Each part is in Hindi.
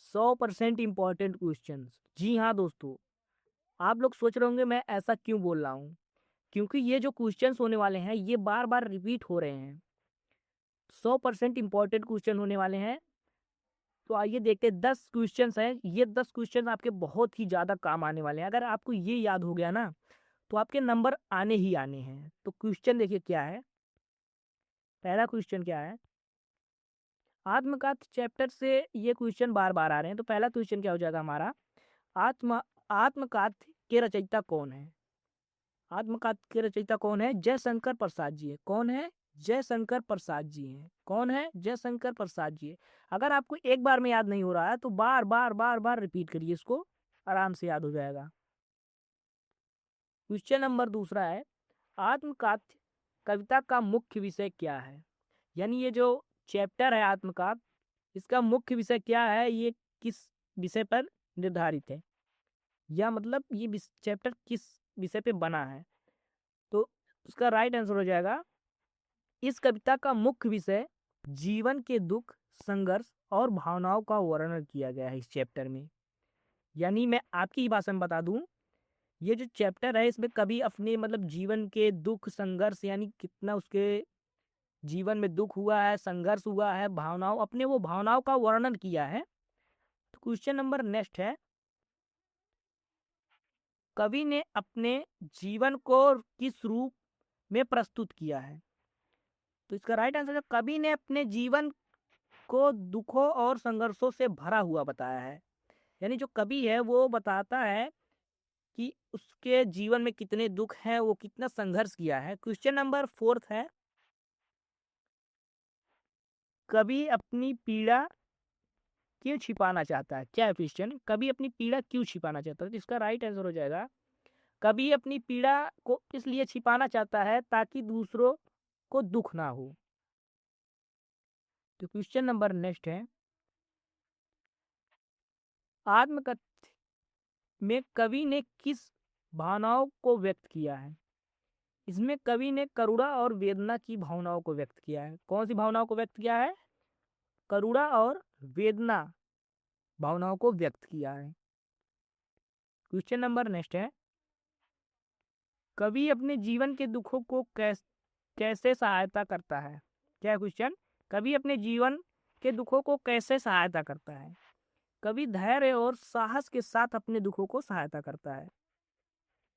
100% इम्पॉर्टेंट क्वेश्चन। जी हाँ दोस्तों, आप लोग सोच रहे होंगे मैं ऐसा क्यों बोल रहा हूँ, क्योंकि ये जो क्वेश्चंस होने वाले हैं ये बार बार रिपीट हो रहे हैं। 100% इम्पॉर्टेंट क्वेश्चन होने वाले हैं। तो आइए देखते हैं, 10 क्वेश्चंस हैं। ये 10 क्वेश्चन आपके बहुत ही ज़्यादा काम आने वाले हैं। अगर आपको ये याद हो गया ना, तो आपके नंबर आने ही आने हैं। तो क्वेश्चन देखिए क्या है। पहला क्वेश्चन क्या है, आत्मकथा चैप्टर से ये क्वेश्चन बार बार आ रहे हैं। तो पहला क्वेश्चन क्या हो जाएगा हमारा, आत्मकथा के रचयिता कौन है? आत्मकथा के रचयिता कौन है? जयशंकर प्रसाद जी है। कौन है? जयशंकर प्रसाद जी हैं। कौन है? जयशंकर प्रसाद जी है। अगर आपको एक बार में याद नहीं हो रहा है तो बार बार बार बार रिपीट करिए, इसको आराम से याद हो जाएगा। क्वेश्चन नंबर दूसरा है, आत्मकथा कविता का मुख्य विषय क्या है? यानी ये जो चैप्टर है आत्मकथा, इसका मुख्य विषय क्या है? ये किस विषय पर निर्धारित है, या मतलब ये चैप्टर किस विषय पे बना है? तो उसका राइट आंसर हो जाएगा, इस कविता का मुख्य विषय जीवन के दुख, संघर्ष और भावनाओं का वर्णन किया गया है इस चैप्टर में। यानी मैं आपकी ही भाषा में बता दूं, ये जो चैप्टर है इसमें कवि अपने मतलब जीवन के दुख, संघर्ष, यानी कितना उसके जीवन में दुख हुआ है, संघर्ष हुआ है, भावनाओं, अपने वो भावनाओं का वर्णन किया है। तो क्वेश्चन नंबर नेक्स्ट है, कवि ने अपने जीवन को किस रूप में प्रस्तुत किया है? तो इसका राइट आंसर है, कवि ने अपने जीवन को दुखों और संघर्षों से भरा हुआ बताया है। यानी जो कवि है वो बताता है कि उसके जीवन में कितने दुख हैं, वो कितना संघर्ष किया है। क्वेश्चन नंबर फोर्थ है, कवि अपनी पीड़ा क्यों छिपाना चाहता है? क्या है क्वेश्चन, कवि अपनी पीड़ा क्यों छिपाना चाहता है? तो इसका राइट आंसर हो जाएगा, कवि अपनी पीड़ा को इसलिए छिपाना चाहता है ताकि दूसरों को दुख ना हो। तो क्वेश्चन नंबर नेक्स्ट है, आत्मकथा में कवि ने किस भावनाओं को व्यक्त किया है? इसमें कवि ने करुणा और वेदना की भावनाओं को व्यक्त किया है। कौन सी भावनाओं को व्यक्त किया है? करुणा और वेदना भावनाओं को व्यक्त किया है। क्वेश्चन नंबर नेक्स्ट है, कवि अपने जीवन के दुखों को कैसे सहायता करता है? क्या है क्वेश्चन, कवि अपने जीवन के दुखों को कैसे सहायता करता है? कवि धैर्य और साहस के साथ अपने दुखों को सहायता करता है।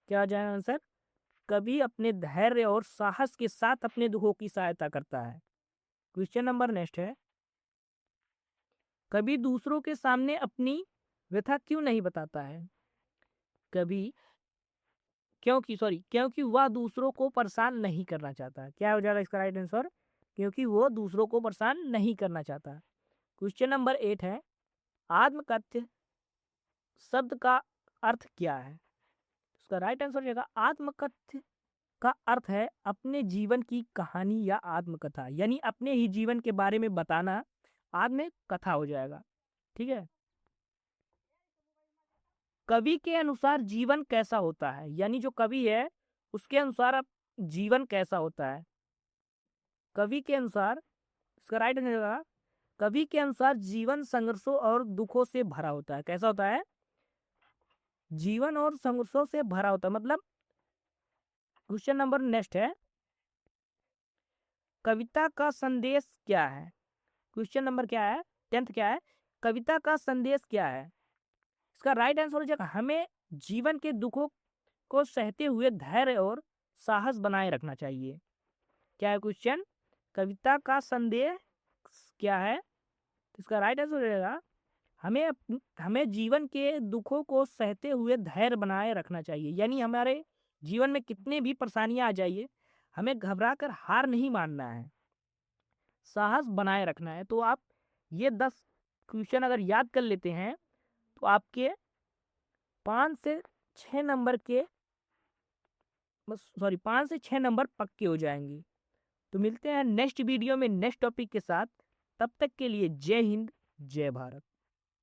क्या हो जाएगा आंसर? कवि अपने धैर्य और साहस के साथ अपने दुखों की सहायता करता है। क्वेश्चन नंबर नेक्स्ट है, कवि दूसरों के सामने अपनी व्यथा क्यों नहीं बताता है? कवि क्योंकि वह दूसरों को परेशान नहीं करना चाहता। क्या हो जाएगा इसका राइट आंसर? क्योंकि वो दूसरों को परेशान नहीं करना चाहता। क्वेश्चन नंबर 8 है, आत्मकथ्य शब्द का अर्थ क्या है? इसका राइट आंसर हो जाएगा, आत्मकथ्य का अर्थ है अपने जीवन की कहानी या आत्मकथा, यानी अपने ही जीवन के बारे में बताना आत्मकथा हो जाएगा। ठीक है। कवि के अनुसार जीवन कैसा होता है? यानी जो कवि है उसके अनुसार अब जीवन कैसा होता है? कवि के अनुसार, इसका राइट आंसर होगा, कवि के अनुसार जीवन संघर्षों और दुखों से भरा होता है। कैसा होता है? जीवन और संघर्षों से भरा होता है। मतलब क्वेश्चन नंबर नेक्स्ट है, कविता का संदेश क्या है? क्वेश्चन नंबर क्या है, 10th क्या है, कविता का संदेश क्या है? इसका राइट आंसर हो जाएगा, हमें जीवन के दुखों को सहते हुए धैर्य और साहस बनाए रखना चाहिए। क्या है क्वेश्चन, कविता का संदेश क्या है? तो इसका राइट आंसर हो जाएगा, हमें जीवन के दुखों को सहते हुए धैर्य बनाए रखना चाहिए। यानी हमारे जीवन में कितने भी परेशानियां आ जाइए, हमें घबरा कर हार नहीं मानना है, साहस बनाए रखना है। तो आप ये 10 क्वेश्चन अगर याद कर लेते हैं तो आपके 5 से 6 नंबर पक्के हो जाएंगे। तो मिलते हैं नेक्स्ट वीडियो में नेक्स्ट टॉपिक के साथ। तब तक के लिए जय हिंद, जय भारत।